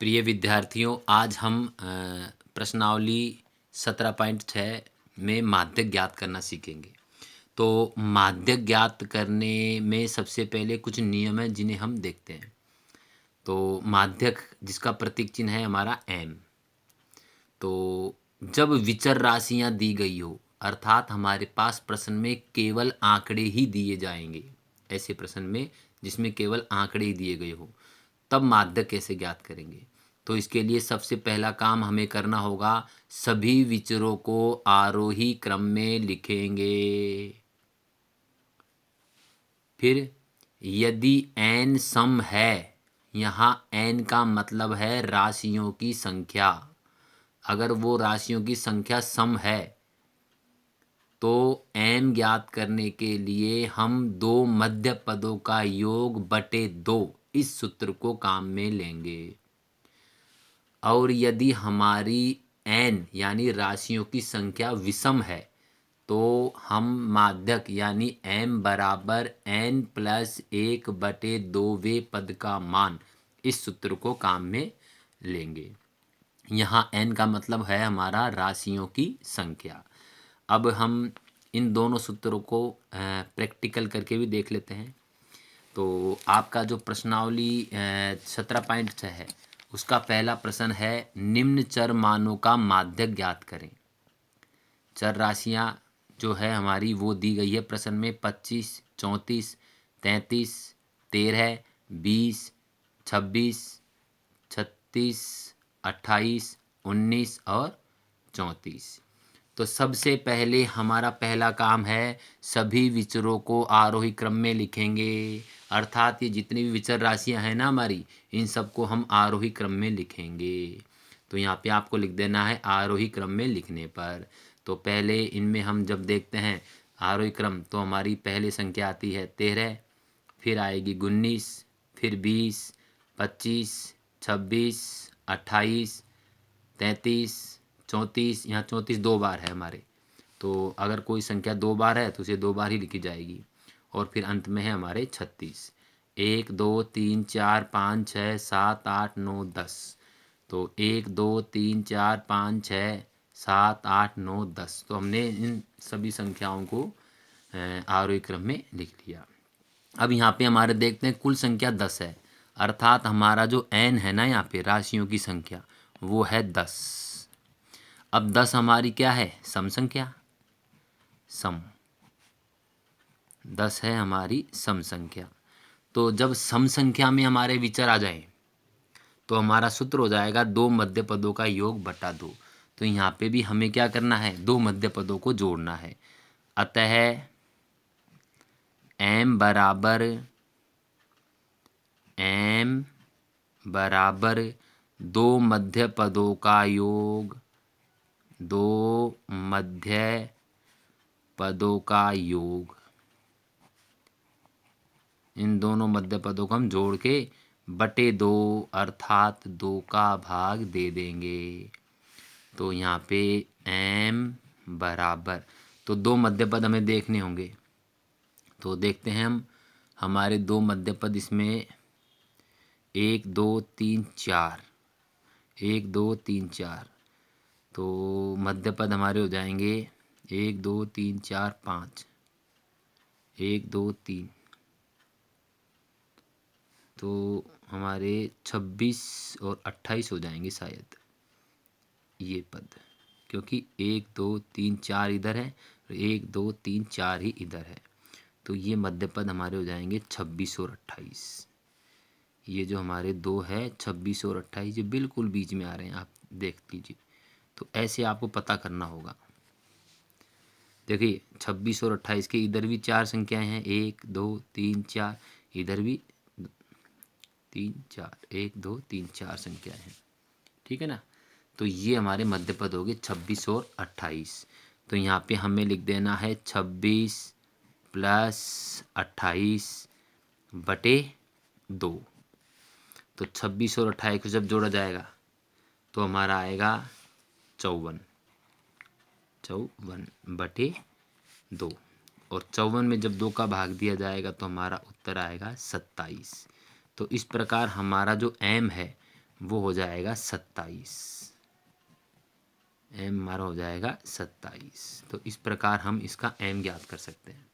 प्रिय विद्यार्थियों, आज हम प्रश्नावली 17.6 में माध्यक ज्ञात करना सीखेंगे। तो माध्यक ज्ञात करने में सबसे पहले कुछ नियम हैं जिन्हें हम देखते हैं। तो माध्यक जिसका प्रतीक चिन्ह है हमारा m। तो जब विचर राशियां दी गई हो, अर्थात हमारे पास प्रश्न में केवल आंकड़े ही दिए जाएंगे, ऐसे प्रश्न में जिसमें केवल आंकड़े ही दिए गए हो, तब माध्यक कैसे ज्ञात करेंगे। तो इसके लिए सबसे पहला काम हमें करना होगा, सभी विचरों को आरोही क्रम में लिखेंगे। फिर यदि n सम है, यहाँ n का मतलब है राशियों की संख्या। अगर वो राशियों की संख्या सम है तो m ज्ञात करने के लिए हम दो मध्य पदों का योग बटे 2 इस सूत्र को काम में लेंगे। और यदि हमारी n यानी राशियों की संख्या विषम है तो हम माध्यक यानी m बराबर n प्लस 1 बटे 2वें पद का मान इस सूत्र को काम में लेंगे। यहाँ n का मतलब है हमारा राशियों की संख्या। अब हम इन दोनों सूत्रों को प्रैक्टिकल करके भी देख लेते हैं। तो आपका जो प्रश्नावली 17.6 है उसका पहला प्रश्न है, निम्न चर मानों का माध्यक ज्ञात करें। चर राशियां जो है हमारी वो दी गई है प्रश्न में 25, 34, 33, 13, 20, 26, 36, 28, 19 और 34। तो सबसे पहले हमारा पहला काम है, सभी विचरों को आरोही क्रम में लिखेंगे। अर्थात ये जितनी भी विचर राशियां हैं ना हमारी, इन सबको हम आरोही क्रम में लिखेंगे। तो यहाँ पे आपको लिख देना है आरोही क्रम में लिखने पर। तो पहले इनमें हम जब देखते हैं आरोही क्रम, तो हमारी पहली संख्या आती है 13, फिर आएगी 19, फिर 20, 25, 26, 28, 33, 34। यहाँ 34 दो बार है हमारे, तो अगर कोई संख्या दो बार है तो उसे दो बार ही लिखी जाएगी। और फिर अंत में है हमारे 36, 1, 2, 3, 4, 5, 6, 7, 8, 9, 10। तो 1, 2, 3, 4, 5, 6, 7, 8, 9, 10। तो हमने इन सभी संख्याओं को आरोही क्रम में लिख लिया। अब यहाँ पे हमारे देखते हैं कुल संख्या 10 है, अर्थात हमारा जो n है ना यहाँ पे राशियों की संख्या वो है 10। अब 10 हमारी क्या है, सम संख्या, सम 10 है हमारी सम संख्या। तो जब सम संख्या में हमारे विचर आ जाए तो हमारा सूत्र हो जाएगा दो मध्य पदों का योग बटा 2। तो यहाँ पे भी हमें क्या करना है, दो मध्य पदों को जोड़ना है। अतः m बराबर दो मध्य पदों का योग, दो मध्य पदों का योग। इन दोनों मध्य पदों को हम जोड़ के बटे 2 अर्थात 2 का भाग दे देंगे। तो यहाँ पे m बराबर, तो दो मध्य पद हमें देखने होंगे। तो देखते हैं हम, हमारे दो मध्य पद इसमें 1, 2, 3, 4, 1, 2, 3, 4। तो मध्य पद हमारे हो जाएंगे 1, 2, 3, 4, 5, 1, 2, 3। तो हमारे 26 और 28 हो जाएंगे शायद ये पद, क्योंकि 1, 2, 3, 4 इधर है, 1, 2, 3, 4 ही इधर है। तो ये मध्य पद हमारे हो जाएंगे 26 और 28। ये जो हमारे दो है 26 और 28, ये बिल्कुल बीच में आ रहे हैं, आप देख लीजिए। तो ऐसे आपको पता करना होगा। देखिए 26 और 28 के इधर भी चार संख्याएं हैं, 1, 2, 3, 4, इधर भी 3, 4, 1, 2, 3, 4 संख्याएं हैं, ठीक है ना। तो ये हमारे मध्य पद हो गए 26 और 28। तो यहाँ पे हमें लिख देना है 26 प्लस 28 बटे 2। तो 26 और 28 को जब जोड़ा जाएगा तो हमारा आएगा 54, 54 बटे 2। और 54 में जब 2 का भाग दिया जाएगा तो हमारा उत्तर आएगा 27। तो इस प्रकार हमारा जो m है वो हो जाएगा 27। एम हमारा हो जाएगा 27। तो इस प्रकार हम इसका एम ज्ञात कर सकते हैं।